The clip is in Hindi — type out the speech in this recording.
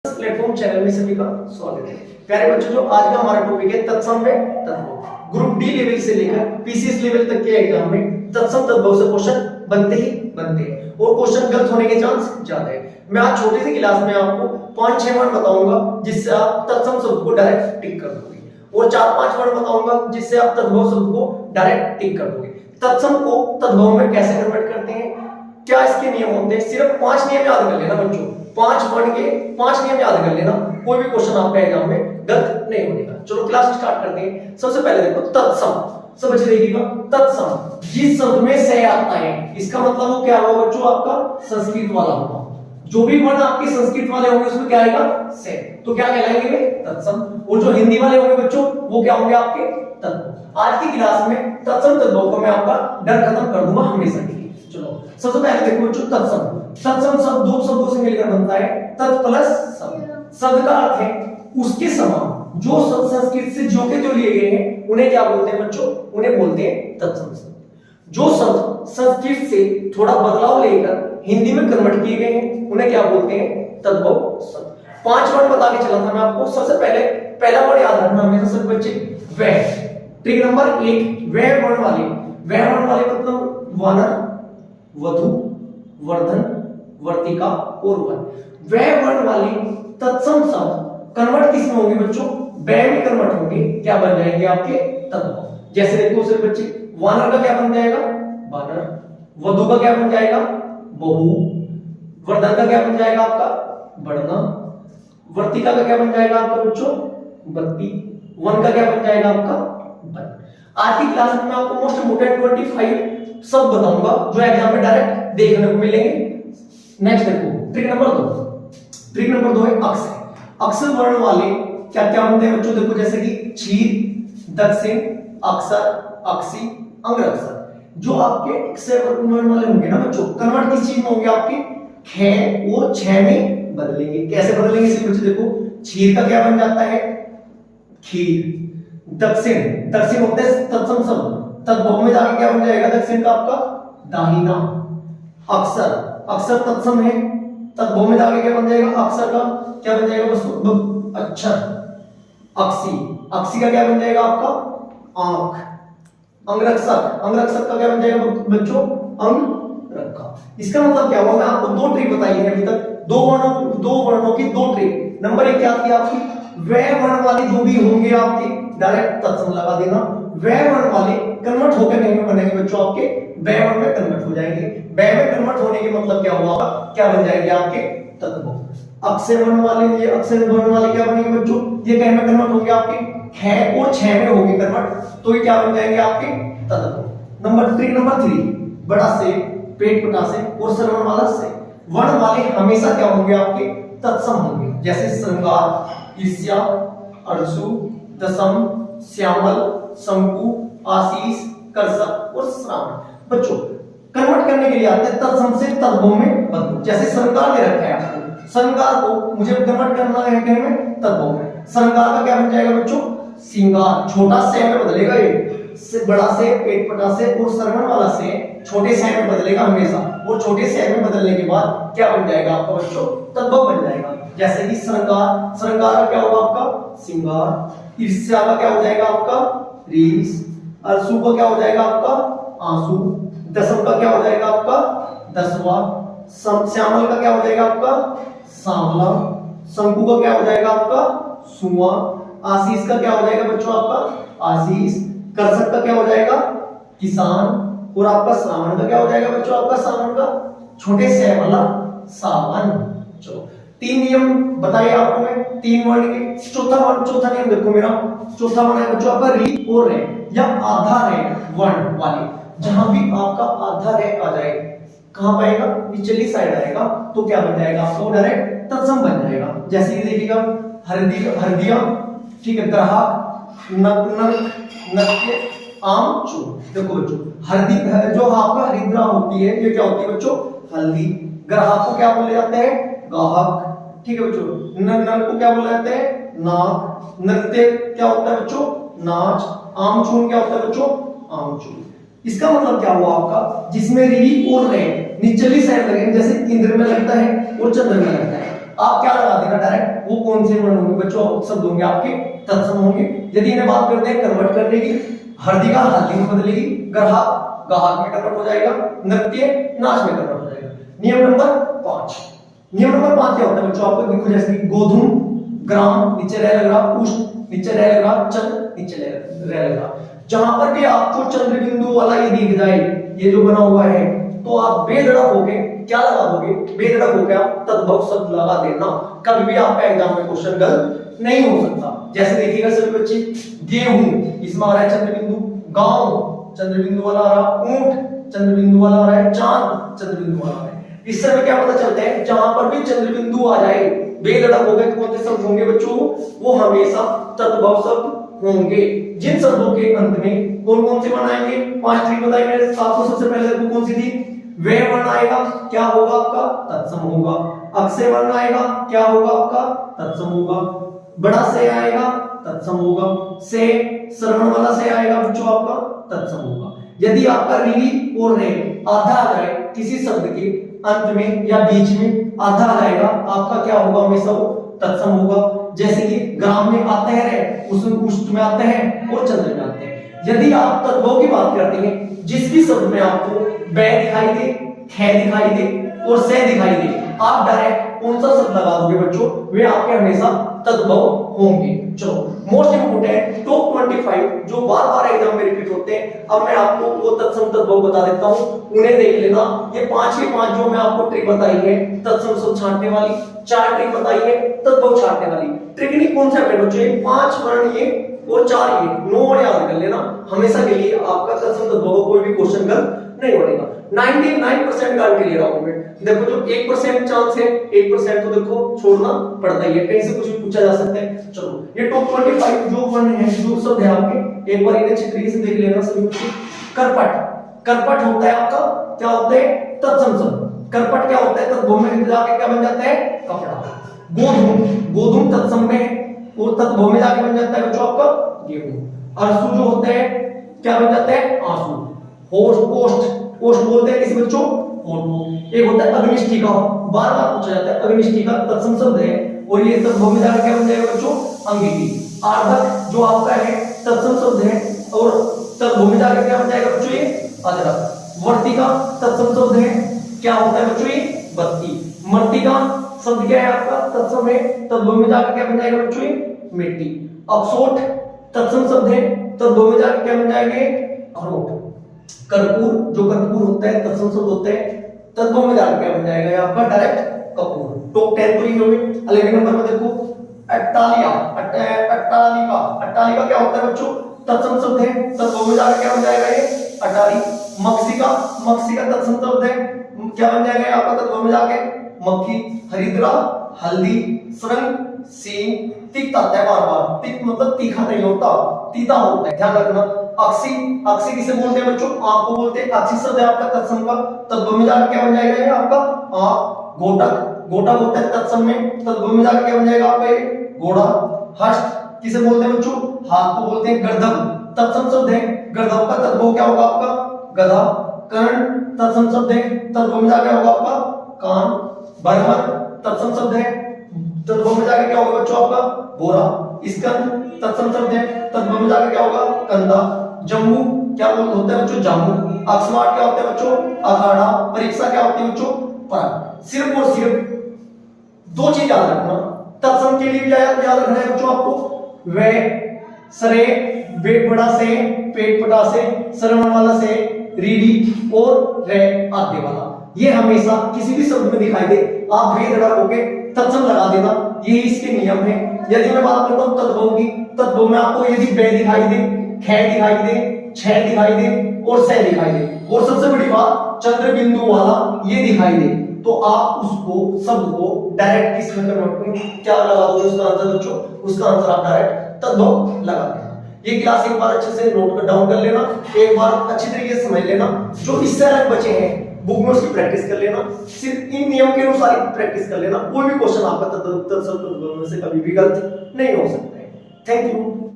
प्लेटफॉर्म चैनल में सभी का स्वागत है। प्यारे बच्चों, जो आज का हमारा टॉपिक है तत्सम व तद्भव। ग्रुप डी लेवल से लेकर पीसीएस लेवल तक के एग्जाम में तत्सम तद्भव से क्वेश्चन बनते ही बनते हैं और क्वेश्चन गलत होने के चांस ज्यादा है। मैं आज छोटी सी क्लास में आपको 5-6 वर्ड बताऊंगा जिससे आप तत्सम शब्द को डायरेक्ट टिक कर दोगे और 4-5 वर्ड बताऊंगा जिससे आप तद्भव शब्द को डायरेक्ट टिक कर दोगे। तत्सम को तद्भव में कैसे कन्वर्ट करते हैं, क्या इसके नियम होते हैं, सिर्फ 5 नियम याद कर लेना बच्चों। 5 वर्ड के 5 नियम याद कर लेना, कोई भी क्वेश्चन आपका एग्जाम में गलत नहीं होगा। चलो क्लास स्टार्ट करते हैं। सबसे पहले देखो तत्सम, सब बच्चे देखिएगा। तत्सम जिस शब्द में से आता है, इसका मतलब वो क्या होगा बच्चों, आपका संस्कृत वाला होगा। जो भी वर्ण आपके संस्कृत वाले होंगे उसमें क्या आएगा, से, तो क्या कहलाएंगे वे तत्सम। और जो हिंदी वाले होंगे बच्चों वो क्या होंगे आपके तद्भव। आज की क्लास में तत्सम तद्भव को मैं आपका डर खत्म कर दूंगा हमेशा के लिए। चलो सबसे पहले देखो बच्चों तत्सम। तत्सम शब्द दो शब्दों से मिलकर बनता है, तत् प्लस सम। शब्द का अर्थ है उसके समान। जो शब्द संस्कृत से जो के जो लिए गए हैं उन्हें क्या बोलते हैं बच्चों, उन्हें बोलते हैं तत्सम शब्द। जो शब्द संस्कृत से थोड़ा बदलाव लेकर हिंदी में कन्वर्ट किए गए हैं उन्हें क्या बोलते हैं, तद्भव शब्द। 5 वर्ड बता के चला था मैं आपको। सबसे पहले पहला वर्ड याद रखना हमेशा सब बच्चे, वह। ट्रिक नंबर 1, वह वर्ण वाले। वह वर्ण वाले मतलब वानर, वधु, वर्धन, वर्तिका और वन। वह वर्ण वाले तत्सम शब्द कन्वर्ट किस में होंगे बच्चों, वह में कन्वर्ट होंगे, क्या बन जाएंगे आपके तद्भव। जैसे देखो सिर्फ बच्चे, वानर का क्या बन जाएगा, वानर। वधु का क्या बन जाएगा, बहु। वर्धन का क्या बन जाएगा आपका, बढ़ना। वर्तिका का क्या बन जाएगा आपका बच्चों, बत्ती। वन का क्या बन जाएगा आपका, वन। आज की क्लास में मैं आपको मोस्ट इंपोर्टेंट 25 शब्द बताऊंगा जो एग्जाम में डायरेक्ट देखने को मिलेंगे। नेक्स्ट देखो ट्रिक नंबर 2। ट्रिक नंबर 2 है अक्ष। अक्षर वर्ण वाले क्या क्या बनते हैं बच्चों, देखो जैसे कि क्षीर, दक्षिण, अक्षर, अक्षी, अंग्र अक्षर। जो आपके अक्षर वर्ण वाले होंगे ना बच्चों, कन्वर्ट किस चीज में होंगे आपके, ख और छ में बदलेंगे। कैसे बदलेंगे सिर्फ बच्चे देखो, क्षीर का क्या बन जाता है, खीर। दक्षिण, दक्षिण होते हैं तत्सम शब्द, तद्भव में जाके क्या बन जाएगा दक्षिण का आपका, दाहिना। अक्षर, अक्षर तत्सम है, तद्भव में जाके क्या बन जाएगा, अक्षर का क्या बन जाएगा बच्चों, अक्षर। अक्षी, अक्षी का क्या बन जाएगा आपका, आंख। अंगरक्षक, अंगरक्षक का क्या बन जाएगा बच्चों, अंग रखा। इसका मतलब क्या हुआ, मैं आपको 2 ट्रिक बताई है अभी तक, 2 वर्णों की 2 ट्रिक। नंबर 1 क्या थी आपकी, वह वर्ण वाले जो भी होंगे आपके डायरेक्ट तत्सम लगा देना। वह वर्ण वाले कन्वर्ट होकर नहीं बनेंगे बच्चों, आपके वह वर्ण में कन्वर्ट हो जाएंगे। वह में कन्वर्ट होने के मतलब क्या हुआ, क्या बन जाएंगे आपके तद्भव। अक्षर वर्ण वाले, ये अक्षर वर्ण वाले क्या बनेंगे बच्चों, ये कह में कन्वर्ट होंगे आपके ख और छ में होंगे कन्वर्ट, तो ये क्या बन जाएंगे आपके तद्भव। नंबर 3, बड़ा से, पेट पटा से और सरवर्ण वाला से। वर्ण वाले हमेशा क्या होंगे आपके तत्सम होंगे, जैसे श्रृंगार, ईर्ष्या, अरसु, दशम, श्यामल, शंकु, आशीष, कर्षक और श्रावण। बच्चों कन्वर्ट करने के लिए आते हैं तत्सम से तद्भव में बदलो। जैसे श्रृंगार दे रखा है आपको, श्रृंगार को मुझे कन्वर्ट करना है कहीं में, तद्भव में। श्रृंगार का क्या बन जाएगा बच्चों, सिंगार। छोटा से में बदलेगा ये, से बड़ा से, पेट पटा से और सरवण वाला से छोटे से में बदलेगा हमेशा, और छोटे से में बदलने के बाद क्या बन जाएगा आपका बच्चों, तद्भव बन जाएगा। जैसे कि श्रृंगार, श्रृंगार का क्या होगा आपका, सिंगार। ईर्ष्या का क्या हो जाएगा आपका, रीस। अरसु का क्या हो जाएगा आपका, आंसू। दशम का क्या हो जाएगा आपका, दसवा। श्यामल का क्या हो जाएगा आपका, सांवला। शंकु का क्या हो जाएगा आपका, सुआ। आशीष का क्या हो जाएगा बच्चों आपका, आशीष। कर्षक का क्या हो जाएगा, किसान। और आपका श्रावण का क्या हो जाएगा बच्चों, आपका श्रावण का छोटे से वाला सावन। चलो 3 नियम बताए आपको मैं, 3 वर्ण के। चौथा नियम देखो मेरा, चौथा वर्ण है बच्चों आपका री और रे या आधा रे वर्ण वाले। जहां भी आपका आधा रे आ जाए, कहां पाएगा, निचली साइड आएगा, तो क्या बन जाएगा आपका, डायरेक्ट तत्सम बन जाएगा। जैसे कि देखिएगा, हरदिया, ठीक है, ग्राहक, नक, नृत्य, आम, चूर। देखो बच्चों हल्दी जो आपका हरिद्रा होती है, ये क्या होती है बच्चों, हल्दी। ग्राहक को क्या बोले जाते हैं, गाहक, ठीक है बच्चों। नर को क्या बोला जाता है, नाक। नृत्य क्या होता है बच्चों, नाच। आमचूर क्या होता है बच्चों, आमचूर। इसका मतलब क्या हुआ आपका, जिसमें री और रे निचली साइड लगे, जैसे इंद्र में लगता है और चंद्र में लगता है। आप क्या लगा देना डायरेक्ट, वो कौन से वर्ण होंगे बच्चों, शब्द होंगे आपके तत्सम होंगे। यदि इन्हें बात करते हैं कन्वर्ट करने की, हर्दिका हल्दी में बदलेगी, ग्राहक गाहक में कन्वर्ट हो जाएगा, नृत्य नाच में कन्वर्ट हो जाएगा। नियम नंबर 5, नियम नंबर 5 क्या होता है बच्चों, आपको देखो जैसे गोधूम, ग्राम नीचे रह लग रहा, उष्ण नीचे रह लग रहा, चंद्र नीचे रह लग रहा। जहां पर भी आपको चंद्र बिंदु वाला ये दिख जाए, ये जो बना हुआ है, तो आप बेधड़क होके क्या लगा दोगे, बेधड़क होके आप तद्भव शब्द लगा देना, कभी भी आपका एग्जाम में क्वेश्चन गलत नहीं हो सकता। जैसे देखिएगा सभी बच्चे, गेहूं इसमें आ रहा है चंद्र बिंदु, गांव चंद्र बिंदु वाला आ रहा, ऊंट चंद्र बिंदु वाला आ रहा है, चांद चंद्र बिंदु वाला आ रहा है। इससे हमें क्या पता चलता है, जहां पर भी चंद्र बिंदु आ जाए, बेधड़क हो गए, कौन से शब्द होंगे बच्चों, वो हमेशा तद्भव शब्द होंगे। जिन शब्दों के अंत में कौन कौन से वर्ण आएंगे, 5 ट्रिक बताई मैंने आपको। सबसे पहले देखो कौन सी थी, वे वर्ण आएगा, क्या होगा आपका, तत्सम होगा। अक्षय वर्ण आएगा, क्या होगा आपका, तत्सम होगा। बड़ा से आएगा, तत्सम होगा। से श्रवण वाला से आएगा बच्चों, आपका तत्सम होगा। यदि आपका री और रे आधा आ जाए किसी शब्द के अंत में या बीच में, आधा आ जाएगा, आपका क्या होगा, हमेशा वो तत्सम होगा। जैसे कि ग्राम में आते हैं रे, उसमें उष्ट में आते हैं और चंद्र में आते हैं। यदि आप तद्भव की बात करते हैं, जिस भी शब्द में आपको बै दिखाई दे, खे दिखाई दे और से दिखाई दे, आप डायरेक्ट कौन सा शब्द लगा दोगे बच्चों, वे आपके हमेशा तद्भव होंगे। चलो मोस्ट इंपोर्टेंट टॉप 25 जो बार बार एग्जाम में रिपीट होते हैं, अब मैं आपको वो तत्सम तद्भव बता देता हूं, उन्हें देख लेना। ये 5 के 5 जो मैं आपको ट्रिक बताई है, तत्सम शब्द छांटने वाली 4 ट्रिक बताई है, तद्भव छांटने वाली। ट्रिक कौन सा है बच्चों, 5 वर्ण ये और 4 ये, 9 वर्ण याद कर लेना, हमेशा के लिए आपका तत्सम तद्भव कोई भी क्वेश्चन गलत नहीं बनेगा। 99% गारंटी ले रहा हूं मैं। देखो जो 1% चांस है, 1% तो देखो छोड़ना पड़ता ही है, कहीं से कुछ भी पूछा जा सकता है। चलो ये टॉप 25 जो वर्ण है, जो शब्द है आपके, एक बार इन्हें चित्रीय से देख लेना सभी बच्चे। करपट, करपट होता है आपका, क्या होता है, तत्सम शब्द। करपट क्या होता है, तद्भव में जाके क्या बन जाता है, कपड़ा। गोधूम, गोधूम तत्सम में और तद्भव में जाके बन जाता है बच्चों आपका गेहूं। अरसू जो होता है क्या बन जाता है, आंसू। होस्ट, पोस्ट, पोस्ट बोलते हैं किसी बच्चों, फोटो। एक होता है अग्निष्ठिका, बार बार पूछा जाता है, अग्निष्ठिका तत्सम शब्द है और ये तद्भव में जाकर क्या बन जाएगा बच्चों, अंगिकी। आर्धक जो आपका है तत्सम शब्द है और तद्भव में जाकर क्या बन जाएगा बच्चों, ये अदरक। वर्तिका तत्सम शब्द है, क्या होता है बच्चों, ये बत्ती। मृत्तिका शब्द क्या है आपका, तत्सम है, तद्भव में जाकर क्या बन जाएगा बच्चों, ये मिट्टी। अक्षोट तत्सम शब्द है, तद्भव में जाकर क्या बन जाएंगे, अखरोट। कर्पूर जो कर्पूर होता है तत्सम शब्द होता है, तद्भव में जाकर क्या बन जाएगा आपका डायरेक्ट कपूर। टॉप 10 तो ये हो गए। 11 नंबर में देखो अट्टालिया, अट्टालिका, अट्टालिका क्या होता है बच्चों, तत्सम शब्द है, तद्भव में जाकर क्या बन जाएगा, ये अटारी। मक्षिका, मक्षिका तत्सम शब्द है, क्या बन जाएगा आपका तद्भव में जाके, मक्खी। हरिद्रा हल्दी, सरंग सींग। तिक्त आता है बार बार, तिक्त मतलब तीखा नहीं होता, तीता होता है, ध्यान रखना। अक्षी, अक्षी किसे बोलते हैं बच्चों, आंख को बोलते हैं। अक्षी शब्द है आपका तत्सम का, तद्भव में जाकर क्या बन जाएगा ये आपका आंख। घोटक, घोटक होता है तत्सम में, तद्भव में जाकर क्या बन जाएगा आपका ये घोड़ा। हस्त किसे बोलते हैं बच्चों, हाथ को बोलते हैं। गर्दभ तत्सम शब्द है, गर्दभ का तद्भव क्या होगा आपका, गधा। कर्ण तत्सम शब्द है, तद्भव में जाकर होगा आपका कान। बर्हर तत्सम शब्द है, तद्भव में जाकर क्या होगा बच्चों आपका बोरा। स्कंद तत्सम शब्द है, तद्भव में जाकर क्या होगा कंधा। जम्मू क्या होता है बच्चों, जामू। अक्षमाट क्या होता है बच्चों, अखाड़ा। परीक्षा क्या होती है बच्चों, परख। सिर्फ और सिर्फ 2 चीज याद रखना, तत्सम के लिए भी याद रखना है बच्चों आपको, वे सरे, पेट बड़ा से, पेट पटा से, श्रवण वाला से, रीडी और रे आदि वाला। ये हमेशा किसी भी शब्द में दिखाई दे, आप बेधड़क होके तत्सम लगा देना, ये इसके नियम है। यदि मैं बात करता हूं तद्भव की, तद्भव में आपको यदि बे दिखाई दे, खे दिखाई दे, छह दिखाई दे और से दिखाई दे, और सबसे बड़ी बात चंद्र बिंदु वाला ये दिखाई दे, तो आप उसको शब्द को डायरेक्ट किस में कन्वर्ट करेंगे, क्या लगा दोगे उसका आंसर बच्चों, उसका आंसर आप डायरेक्ट तद्भव लगा देना। ये क्लास एक बार अच्छे से नोट कर डाउन कर लेना, एक बार अच्छी तरीके से समझ लेना, जो इससे अलग बचे हैं बुक में उसकी प्रैक्टिस कर लेना, सिर्फ इन नियम के अनुसार प्रैक्टिस कर लेना, कोई भी क्वेश्चन आपका तत्सम तद्भव में से कभी भी गलत नहीं हो सकता है। Thank you.